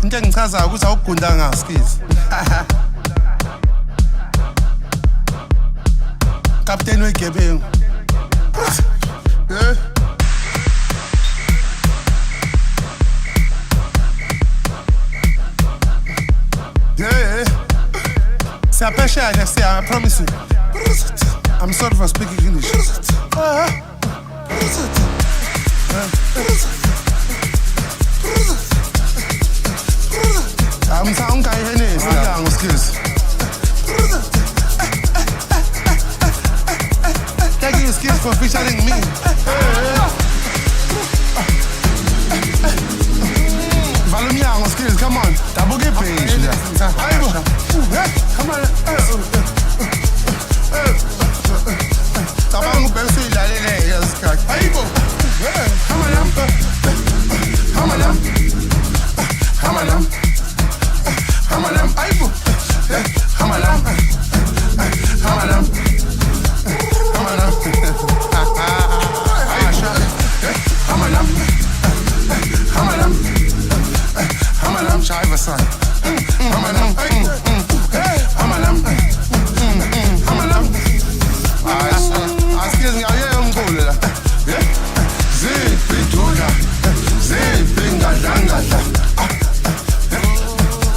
into engichazayo ukuthi awugunda ngaskizi. Kapteni wegebengu. Yeah. I promise you. I'm sorry for speaking English. I'm sound guy Hennes. I'm skills. Thank you skills for featuring me. Follow me on skills, come on. Double get paid. Come on. Tabangu penso ilalele yasikhathi. Hayibo. Hamalam. Hamalam. Hamalam. Hamalam. Hayibo. Hamalam. Hamalam. Hamalam. Hamalam. Hamalam. Hamalam. Scheibe sein. Hamalam. Hamalam. Hamalam. Excuse me, I am cool. Zipituda, zipingadangada.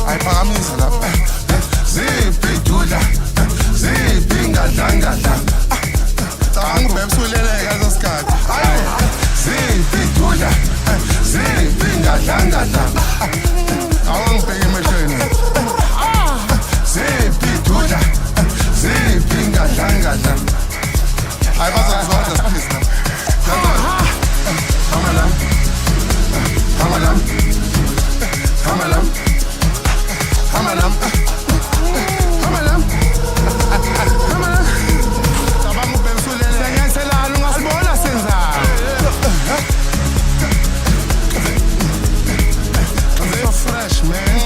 I promise that. Zipituda, zipingadangada. Tango bebsulele yazoskat. Zipituda, zipingadangada. I won't pay my machine. Zipituda, zipingadangada. I was on the space now. Hamalam. Hamalam. Hamalam. Hamalam. Hamalam. Hamalam. Tabangu pensulele. Sengesela lungasibona senza. So fresh, man.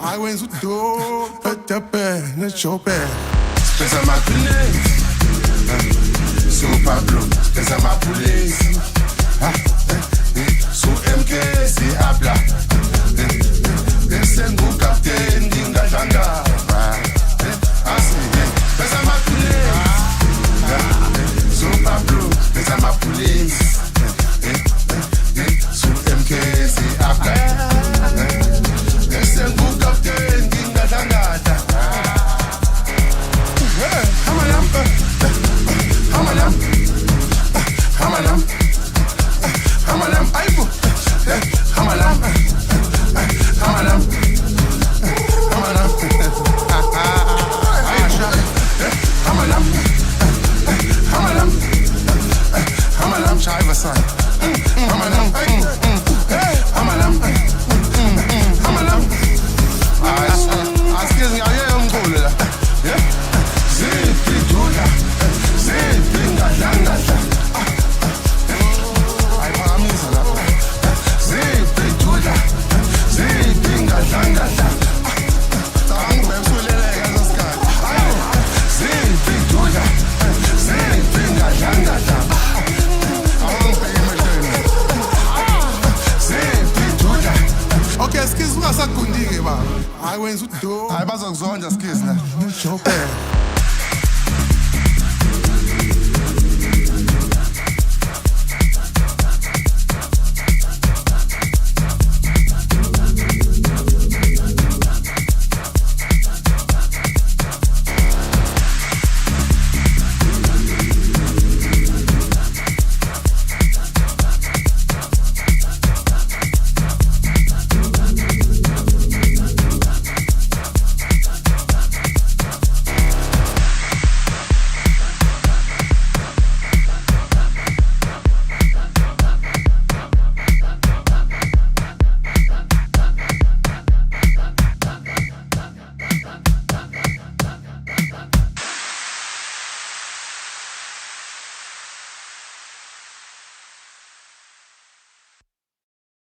I went to do but the bed, not your bed. Spesa ma police, super blue. Spesa ma police, so MK si habla. Desengu captain, dinga danga.